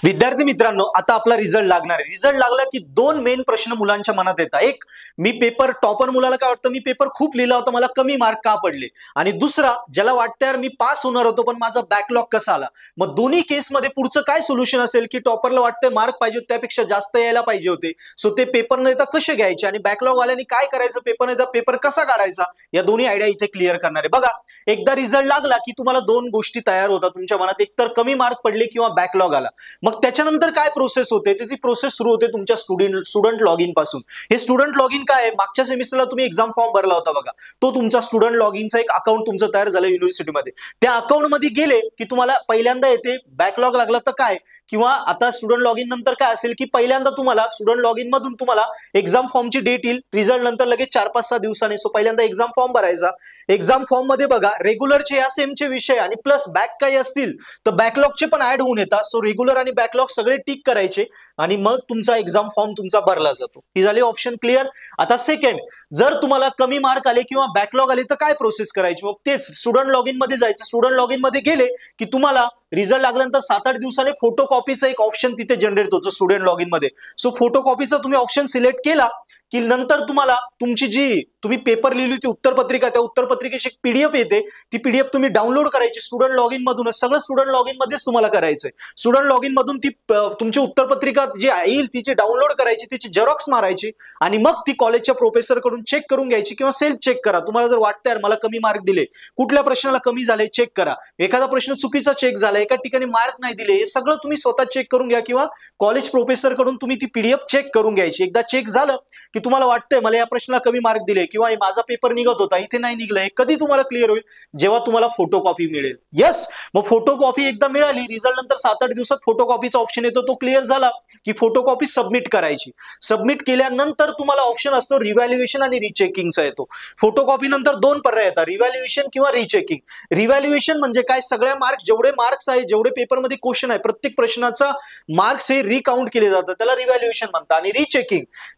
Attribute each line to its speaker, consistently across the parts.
Speaker 1: विद्यार्थी मित्रांनो, आता आपला रिझल्ट लागणार आहे। रिझल्ट लागला की दोन मेन प्रश्न मुलांच्या मनात येतात। एक, मी पेपर टॉपर मुलाला काय वाटतं, मी पेपर खूप लिहिला होता, मला कमी मार्क का पडले? आणि दुसरा, ज्याला वाटतं यार मी पास होणार होतो पण माझा बॅकलॉग कसा आला? मग दोन्ही केस मध्ये पुढचं काय सोल्युशन असेल की टॉपरला वाटतंय मार्क पाहिजे त्यापेक्षा जास्त यायला पाहिजे होते, सो ते पेपर न येता कसे घ्यायचे आणि बॅकलॉग वाल्यानी काय करायचं, पेपर न येता पेपर कसा काढायचा, या दोन्ही आयडिया इथे क्लिअर करणार आहे। बघा, एकदा रिझल्ट लागला की तुम्हाला दोन गोष्टी तयार होतात तुमच्या मनात, एक तर कमी मार्क पडले किंवा बॅकलॉग आला। मग त्याच्यानंतर काय प्रोसेस होते, ती प्रोसेस सुरू होते तुमच्या स्टुडंट लॉग इन पासून। हे स्टुडंट लॉग इन काय आहे, मागच्या सेमिस्टरला तुम्ही एक्झाम फॉर्म भरला होता बघा, तो तुमचा स्टुडंट लॉग इनचा एक अकाउंट तुमचं तयार झालं युनिव्हर्सिटीमध्ये। त्या अकाउंट मध्ये गेले की तुम्हाला पहिल्यांदा येते बॅकलॉग लागला तर काय, किंवा आता स्टुडंट लॉग इन नंतर काय असेल की पहिल्यांदा तुम्हाला स्टुडंट लॉग इन मधून तुम्हाला एक्झाम फॉर्मची डेट येईल, रिझल्ट नंतर लगेच 4-5-6 दिवसांनी। सो पहिल्यांदा एक्झाम फॉर्म भरायचा। एक्झाम फॉर्म मध्ये बघा रेग्युलरचे या सेमचे विषय आणि प्लस बॅक काही असतील तर बॅकलॉगचे पण ऍड होऊन येतात। सो रेग्युलर आणि बॅकलॉग सगळे टिक करायचे आणि मग तुमचा एक्झाम फॉर्म तुमचा भरला जातो। ही झाली ऑप्शन क्लिअर। आता सेकंड, जर तुम्हाला कमी मार्क आले किंवा बॅकलॉग आले तर काय प्रोसेस करायची? मग तेच स्टुडंट लॉग इन मध्ये जायचं। स्टुडंट लॉग इन मध्ये गेले की तुम्हाला रिझल्ट लागल्यानंतर 7-8 दिवसांनी फोटो कॉपीचा एक ऑप्शन तिथे जनरेट होतो स्टुडंट लॉग इन मध्ये। सो फोटो कॉपीचा तुम्ही ऑप्शन सिलेक्ट केला की नंतर तुम्हाला तुमची जी तुम्ही पेपर लिहिली होती उत्तरपत्रिका, त्या उत्तरपत्रिकेची एक पीडीएफ येते, ती पीडीएफ तुम्ही डाउनलोड करायची स्टुडंट लॉग इन मधूनच। सगळं स्टुडंट लॉग इन मध्येच तुम्हाला करायचंय। स्टुडंट लॉग इन मधून ती तुमची उत्तरपत्रिका जी येईल तिची डाउनलोड करायची, तिची झेरॉक्स मारायची आणि मग ती कॉलेजच्या प्रोफेसर कडून चेक करून घ्यायची किंवा सेल्फ चेक करा। तुम्हाला जर वाटतं मला कमी मार्क दिले, कुठल्या प्रश्नाला कमी झाले चेक करा, एखादा प्रश्न चुकीचा चेक झाला, एका ठिकाणी मार्क नाही दिले, हे सगळं तुम्ही स्वतः चेक करून घ्या किंवा कॉलेज प्रोफेसर कडून तुम्ही ती पीडीएफ चेक करून घ्यायची। एकदा चेक झालं की तुम्हाला वाटतंय मला या प्रश्नाला कमी मार्क दिले किंवा माझा पेपर निघत होता इथे नाही निघलंय, कधी तुम्हाला क्लिअर होईल, जेव्हा तुम्हाला फोटो कॉपी मिळेल। यस, मग फोटो कॉपी एकदा मिळाली, रिझल्ट नंतर 7-8 दिवसात फोटो कॉपीचा ऑप्शन येतो, तो क्लिअर झाला की फोटो कॉपी सबमिट करायची। सबमिट केल्यानंतर तुम्हाला ऑप्शन असतो रिव्हॅल्युएशन आणि रिचेकिंगचा येतो। फोटो कॉपी नंतर दोन पर्याय येतात, रिव्हॅल्युएशन किंवा रिचेकिंग। रिव्हॅल्युएशन म्हणजे काय, सगळ्या मार्क्स जेवढे मार्क्स आहे, जेवढे पेपरमध्ये क्वेश्चन आहे, प्रत्येक प्रश्नाचा मार्क्स हे रिकाउंट केले जातात, त्याला रिव्हॅल्युएशन म्हणतात। आणि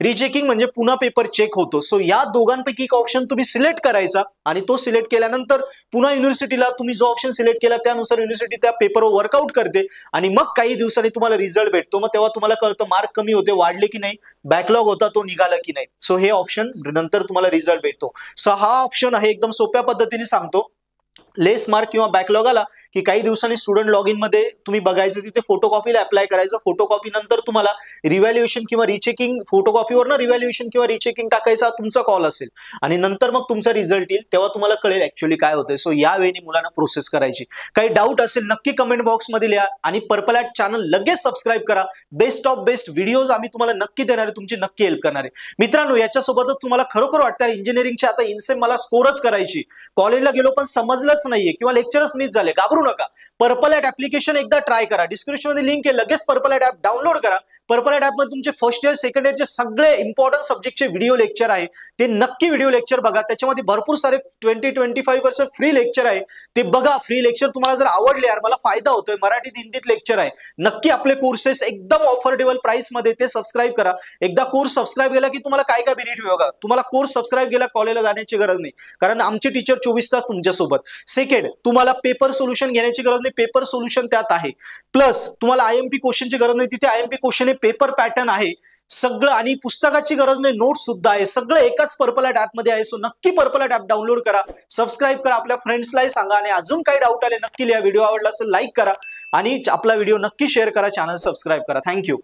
Speaker 1: रिचेकिंग म्हणजे पुन्हा पेपर चेक होतो। सो या दोघांपैकी एक ऑप्शन तुम्ही सिलेक्ट करायचा आणि तो सिलेक्ट केल्यानंतर पुन्हा युनिव्हर्सिटीला तुम्ही जो ऑप्शन सिलेक्ट केला त्यानुसार युनिव्हर्सिटी त्या पेपरवर वर्कआउट करते आणि मग काही दिवसांनी तुम्हाला रिझल्ट भेटतो। मग तेव्हा तुम्हाला कळतं मार्क कमी होते, वाढले की नाही, बॅकलॉग होता तो निघाला की नाही। सो हे ऑप्शन नंतर तुम्हाला रिझल्ट भेटतो। सो हा ऑप्शन आहे, एकदम सोप्या पद्धतीने सांगतो। लेस मार्क किंवा बॅकलॉग आला की काही दिवसांनी स्टुडंट लॉग इन मध्ये तुम्ही बघायचं, तिथे फोटोकॉपीला अप्लाय करायचं। फोटोकॉपी नंतर तुम्हाला रिव्हॅल्युएशन किंवा रिचेकिंग, फोटोकॉपीवरनं रिव्हॅल्युएशन किंवा रिचेकिंग टाकायचा तुमचा कॉल असेल आणि नंतर मग तुमचा रिझल्ट येईल, तेव्हा तुम्हाला कळेल ऍक्च्युअली काय होतंय। सो या वेळी मुलांना प्रोसेस करायची। काही डाऊट असेल नक्की कमेंट बॉक्स मध्ये लिहा आणि पर्पल ॲट चॅनल लगेच सबस्क्राईब करा। बेस्ट ऑफ बेस्ट व्हिडिओज आम्ही तुम्हाला नक्की देणार आहे, तुमची नक्की हेल्प करणार आहे। मित्रांनो, याच्यासोबतच तुम्हाला खरोखर वाटतं इंजिनिअरिंगची आता इनसेम मला स्कोरच करायची, कॉलेजला गेलो पण समजलंच नाहीये किंवा लेक्चरच मिस झाले, घाबरू नका। पर्पल ॲट ऍप्लिकेशन एकदा ट्राय करा, डिस्क्रिप्शन मध्ये लिंक आहे, लगेच पर्पल ॲट ॲप डाउनलोड करा। पर्पल ॲट ॲप मध्ये तुमचे फर्स्ट इयर सेकंड इयरचे सगळे इंपॉर्टंट सब्जेक्टचे व्हिडिओ लेक्चर आहे, ते नक्की व्हिडिओ लेक्चर बघा। त्याच्यामध्ये भरपूर सारे 20-25% फ्री लेक्चर आहे, ते बघा। फ्री लेक्चर तुम्हाला जर आवडले, यार मला फायदा होतोय, मराठीत हिंदीत लेक्चर आहे, नक्की आपले कोर्सेस एकदम ऑफोर्डेबल प्राइस मध्ये ते सबस्क्राईब करा। एकदा कोर्स सबस्क्राईब केला की तुम्हाला काय काय बेनिफिट बघा, तुम्हाला कोर्स सबस्क्राईब केला कॉलेजला जाण्याची गरज नाही, कारण आमचे टीचर 24 तास तुमच्यासोबत। सेकंड, तुम्हाला पेपर सोल्युशन घेण्याची गरज नाही, पेपर सोल्युशन त्यात आहे। प्लस तुम्हाला आयएमपी क्वेश्चनची गरज नाही, तिथे आयएमपी क्वेश्चन हे पेपर पॅटर्न आहे सगळं, आणि पुस्तकाची गरज नाही, नोट्स सुद्धा आहे, सगळं एकाच पर्पल ॲट ॲप मध्ये आहे। सो नक्की पर्पल ॲट ॲप डाउनलोड करा, सबस्क्राईब करा, आपल्या फ्रेंड्सलाही सांगा आणि अजून काही डाऊट आले नक्की लिहा। व्हिडिओ आवडला असेल लाईक करा आणि आपला व्हिडिओ नक्की शेअर करा, चॅनल सबस्क्राईब करा। थँक्यू।